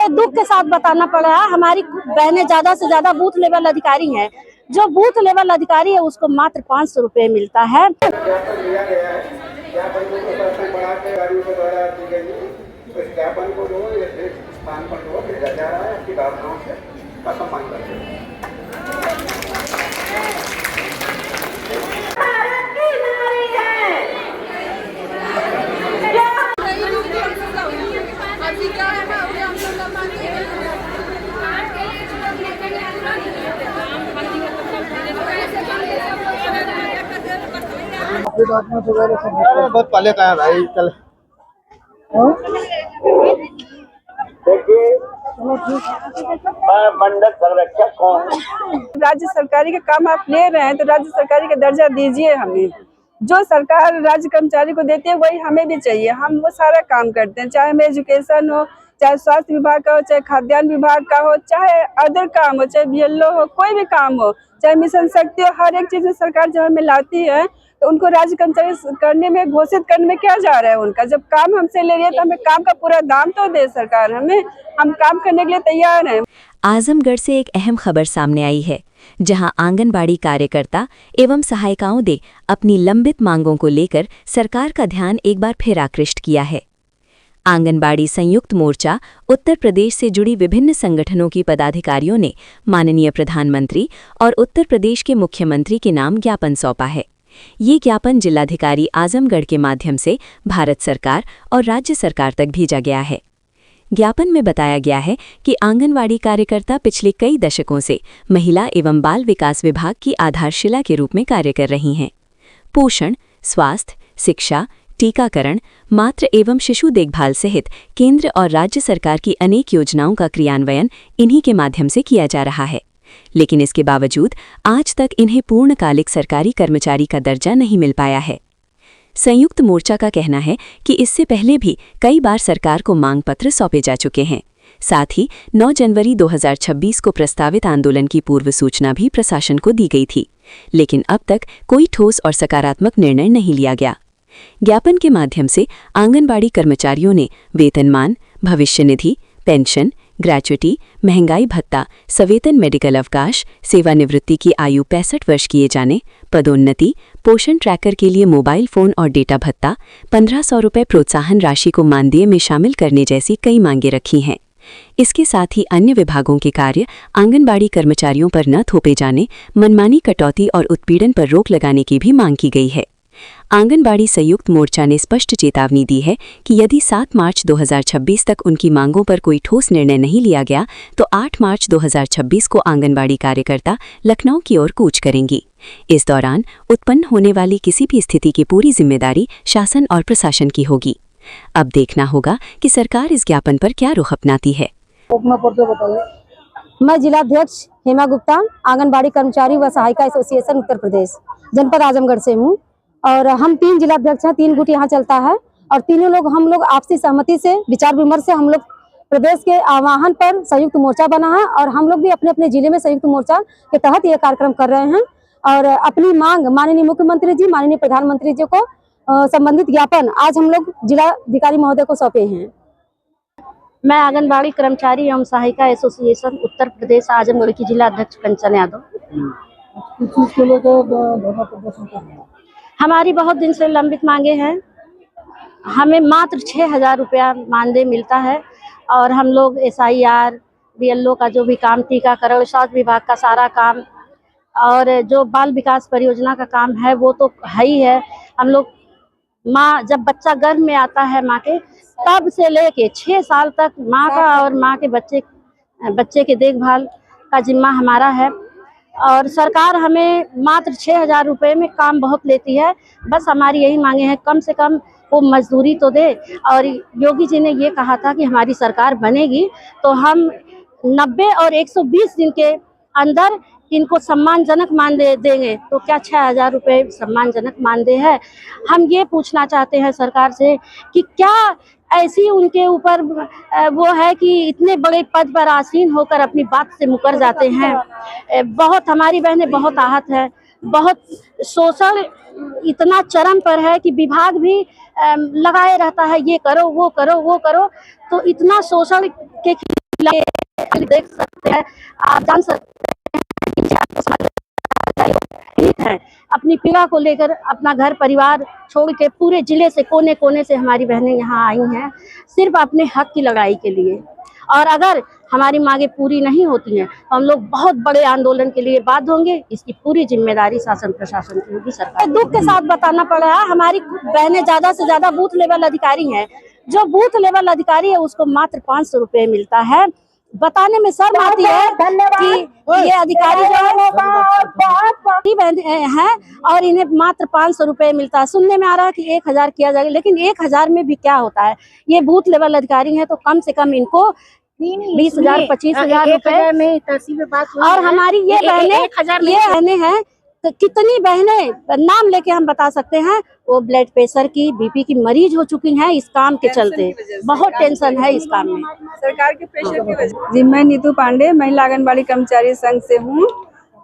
दुख के साथ बताना पड़ रहा है, हमारी बहनें ज्यादा से ज्यादा बूथ लेवल अधिकारी हैं। जो बूथ लेवल अधिकारी है उसको मात्र 500 रुपए मिलता है। अरे बहुत पहले का है भाई, कल मंडल संरक्षक कौन? राज्य सरकारी का काम आप ले रहे हैं तो राज्य सरकारी का दर्जा दीजिए हमें। जो सरकार राज्य कर्मचारी को देती है वही हमें भी चाहिए। हम वो सारा काम करते हैं, चाहे हमें एजुकेशन हो, चाहे स्वास्थ्य विभाग का हो, चाहे खाद्यान्न विभाग का हो, चाहे अदर काम हो, चाहे बीएलओ हो, कोई भी काम हो, चाहे मिशन शक्ति हो, हर एक चीज में सरकार जब हमें लाती है तो उनको राज्य कर्मचारी करने में, घोषित करने में क्या जा रहा है उनका। जब काम हमसे ले रही है तो हमें काम का पूरा दाम तो दे सरकार हमें, हम काम करने के लिए तैयार हैं। आजमगढ़ से एक अहम खबर सामने आई है, जहां आंगनबाड़ी कार्यकर्ता एवं सहायिकाओं ने अपनी लंबित मांगों को लेकर सरकार का ध्यान एक बार फिर आकृष्ट किया है। आंगनबाड़ी संयुक्त मोर्चा उत्तर प्रदेश से जुड़ी विभिन्न संगठनों की पदाधिकारियों ने माननीय प्रधानमंत्री और उत्तर प्रदेश के मुख्यमंत्री के नाम ज्ञापन सौंपा है। ये ज्ञापन जिलाधिकारी आजमगढ़ के माध्यम से भारत सरकार और राज्य सरकार तक भेजा गया है। ज्ञापन में बताया गया है कि आंगनवाड़ी कार्यकर्ता पिछले कई दशकों से महिला एवं बाल विकास विभाग की आधारशिला के रूप में कार्य कर रही हैं। पोषण, स्वास्थ्य, शिक्षा, टीकाकरण, मातृ एवं शिशु देखभाल सहित केंद्र और राज्य सरकार की अनेक योजनाओं का क्रियान्वयन इन्हीं के माध्यम से किया जा रहा है। लेकिन इसके बावजूद आज तक इन्हें पूर्णकालिक सरकारी कर्मचारी का दर्जा नहीं मिल पाया है। संयुक्त मोर्चा का कहना है कि इससे पहले भी कई बार सरकार को मांग पत्र सौंपे जा चुके हैं। साथ ही 9 जनवरी 2026 को प्रस्तावित आंदोलन की पूर्व सूचना भी प्रशासन को दी गई थी, लेकिन अब तक कोई ठोस और सकारात्मक निर्णय नहीं लिया गया। ज्ञापन के माध्यम से आंगनबाड़ी कर्मचारियों ने वेतनमान, भविष्य निधि, पेंशन, ग्रेच्युटी, महंगाई भत्ता, सवेतन मेडिकल अवकाश, सेवानिवृत्ति की आयु 65 वर्ष किए जाने, पदोन्नति, पोषण ट्रैकर के लिए मोबाइल फोन और डेटा भत्ता, 1500 रुपये प्रोत्साहन राशि को मानदेय में शामिल करने जैसी कई मांगें रखी हैं। इसके साथ ही अन्य विभागों के कार्य आंगनबाड़ी कर्मचारियों पर न थोपे जाने, मनमानी कटौती और उत्पीड़न पर रोक लगाने की भी मांग की गई है। आंगनबाड़ी संयुक्त मोर्चा ने स्पष्ट चेतावनी दी है कि यदि 7 मार्च 2026 तक उनकी मांगों पर कोई ठोस निर्णय नहीं लिया गया तो 8 मार्च 2026 को आंगनबाड़ी कार्यकर्ता लखनऊ की ओर कूच करेंगी। इस दौरान उत्पन्न होने वाली किसी भी स्थिति की पूरी जिम्मेदारी शासन और प्रशासन की होगी। अब देखना होगा कि सरकार इस ज्ञापन पर क्या रुख अपनाती है। मैं जिलाध्यक्ष हेमा गुप्ता, आंगनबाड़ी कर्मचारी व सहायिका एसोसिएशन उत्तर प्रदेश, जनपद आजमगढ़ से हूँ। और हम 3 जिलाध्यक्ष हैं, 3 गुट यहाँ चलता है और तीनों लोग हम लोग आपसी सहमति से, विचार विमर्श से हम लोग प्रदेश के आह्वान पर संयुक्त मोर्चा बना है और हम लोग भी अपने अपने जिले में संयुक्त मोर्चा के तहत ये कार्यक्रम कर रहे हैं और अपनी मांग माननीय मुख्यमंत्री जी, माननीय प्रधानमंत्री जी को संबंधित ज्ञापन आज हम लोग जिलाधिकारी महोदय को सौंपे हैं। मैं आंगनबाड़ी कर्मचारी एवं सहायिका एसोसिएशन उत्तर प्रदेश आजमगढ़ की जिला अध्यक्ष कंचन यादव। हमारी बहुत दिन से लंबित मांगे हैं। हमें मात्र 6000 रुपया मानदेय मिलता है और हम लोग SIR, BLO का जो भी काम, टीकाकरण, स्वास्थ्य विभाग का सारा काम और जो बाल विकास परियोजना का काम है वो तो है ही है। हम लोग माँ जब बच्चा गर्भ में आता है माँ के, तब से लेके 6 साल तक माँ का और माँ के बच्चे के देखभाल का जिम्मा हमारा है और सरकार हमें मात्र 6000 रुपये में काम बहुत लेती है। बस हमारी यही मांगे हैं, कम से कम वो मजदूरी तो दे। और योगी जी ने ये कहा था कि हमारी सरकार बनेगी तो हम 90 और 120 दिन के अंदर इनको सम्मानजनक मानदेय देंगे। तो क्या 6000 रुपये सम्मानजनक मानदेय है? हम ये पूछना चाहते हैं सरकार से कि क्या ऐसी उनके ऊपर वो है कि इतने बड़े पद पर आसीन होकर अपनी बात से मुकर जाते हैं। बहुत हमारी बहनें बहुत आहत है, बहुत शोषण इतना चरम पर है कि विभाग भी लगाए रहता है, ये करो वो करो वो करो। तो इतना शोषण के देख सकते हैं, आप जान सकते हैं, अपनी पीड़ा को लेकर अपना घर परिवार छोड़ के पूरे जिले से कोने कोने से हमारी बहनें यहाँ आई हैं सिर्फ अपने हक की लड़ाई के लिए। और अगर हमारी मांगे पूरी नहीं होती हैं तो हम लोग बहुत बड़े आंदोलन के लिए बाध्य होंगे। इसकी पूरी जिम्मेदारी शासन प्रशासन की होगी। सरकार दुख के साथ बताना पड़ रहा है, हमारी बहनें ज्यादा से ज्यादा बूथ लेवल अधिकारी हैं। जो बूथ लेवल अधिकारी है उसको मात्र 500 रुपए मिलता है। बताने में शर्म आती है कि ये अधिकारी जो है और इन्हें मात्र 500 रुपए मिलता है। सुनने में आ रहा है कि 1000 किया जाएगा, लेकिन 1000 में भी क्या होता है। ये बूथ लेवल अधिकारी हैं तो कम से कम इनको 20,000 25,000 रुपए में तहसील बात। और हमारी ये बहनें हैं तो कितनी बहनें नाम लेके हम बता सकते हैं, वो ब्लड प्रेशर की, बीपी की मरीज हो चुकी हैं इस काम के चलते। बहुत टेंशन है इस काम में, सरकार के प्रेशर की वजह। जी, मैं नीतू पांडे महिला आंगनबाड़ी कर्मचारी संघ से हूँ।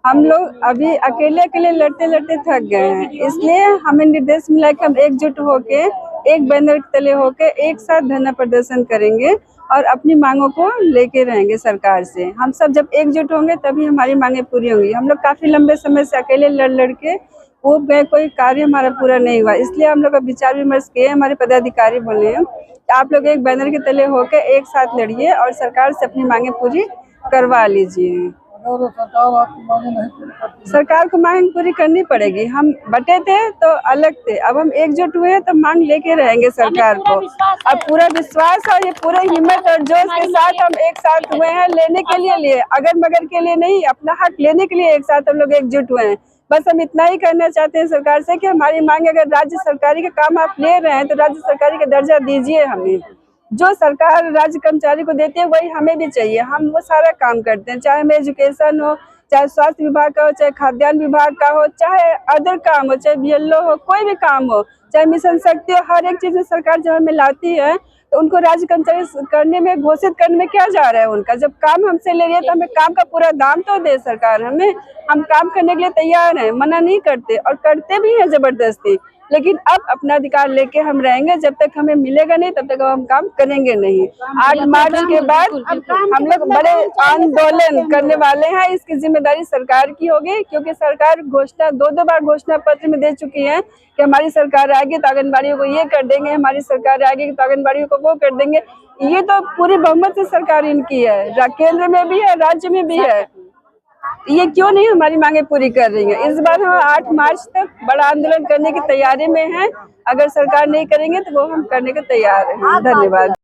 हम लोग अभी अकेले लड़ते लड़ते थक गए हैं, इसलिए हमें निर्देश मिला कि हम एकजुट होके एक बैनर के तले होके एक साथ धरना प्रदर्शन करेंगे और अपनी मांगों को लेके रहेंगे सरकार से। हम सब जब एकजुट होंगे तभी हमारी मांगे पूरी होंगी। हम लोग काफी लंबे समय से अकेले लड़ के वो गए, कोई कार्य हमारा पूरा नहीं हुआ, इसलिए हम लोग अब विचार विमर्श किए। हमारे पदाधिकारी बोले हैं कि आप लोग एक बैनर के तले होकर एक साथ लड़िए और सरकार से अपनी मांगे पूरी करवा लीजिए। सरकार को मांग पूरी करनी पड़ेगी। हम बटे थे तो अलग थे, अब हम एकजुट हुए तो मांग लेके रहेंगे सरकार को। अब पूरा विश्वास और ये पूरे हिम्मत और जोश के साथ हम एक साथ हुए हैं लेने के लिए अगर मगर के लिए नहीं, अपना हक लेने के लिए एक साथ हम लोग एकजुट हुए हैं। बस हम इतना ही करना चाहते हैं सरकार से कि हमारी मांग, अगर राज्य सरकारी का काम आप ले रहे हैं तो राज्य सरकारी का दर्जा दीजिए हमें। जो सरकार राज्य कर्मचारी को देती है वही हमें भी चाहिए। हम वो सारा काम करते हैं, चाहे हमें एजुकेशन हो, चाहे स्वास्थ्य विभाग का हो, चाहे खाद्यान्न विभाग का हो, चाहे अदर काम हो, चाहे बीएलओ हो, कोई भी काम हो, चाहे मिशन शक्ति हो, हर एक चीज में सरकार जब हमें लाती है तो उनको राज्य कर्मचारी करने में, घोषित करने में क्या जा रहा है उनका। जब काम हमसे ले रही है तो हमें काम का पूरा दाम तो दे सरकार हमें। हम काम करने के लिए तैयार हैं, मना नहीं करते और करते भी हैं जबरदस्ती, लेकिन अब अपना अधिकार लेके हम रहेंगे। जब तक हमें मिलेगा नहीं तब तक हम काम करेंगे नहीं। 8 मार्च के बाद हम लोग बड़े आंदोलन करने वाले हैं। इसकी जिम्मेदारी सरकार की होगी, क्योंकि सरकार घोषणा 2 बार घोषणा पत्र में दे चुकी है कि हमारी सरकार आएगी तो आंगनबाड़ियों को ये कर देंगे, हमारी सरकार आएगी तो आंगनबाड़ियों को वो कर देंगे। ये तो पूरी बहुमत से सरकार इनकी है, केंद्र में भी है, राज्य में भी है। ये क्यों नहीं हमारी मांगे पूरी कर रही है। इस बार हम 8 मार्च तक बड़ा आंदोलन करने की तैयारी में हैं। अगर सरकार नहीं करेंगे तो वो हम करने के तैयार हैं। धन्यवाद।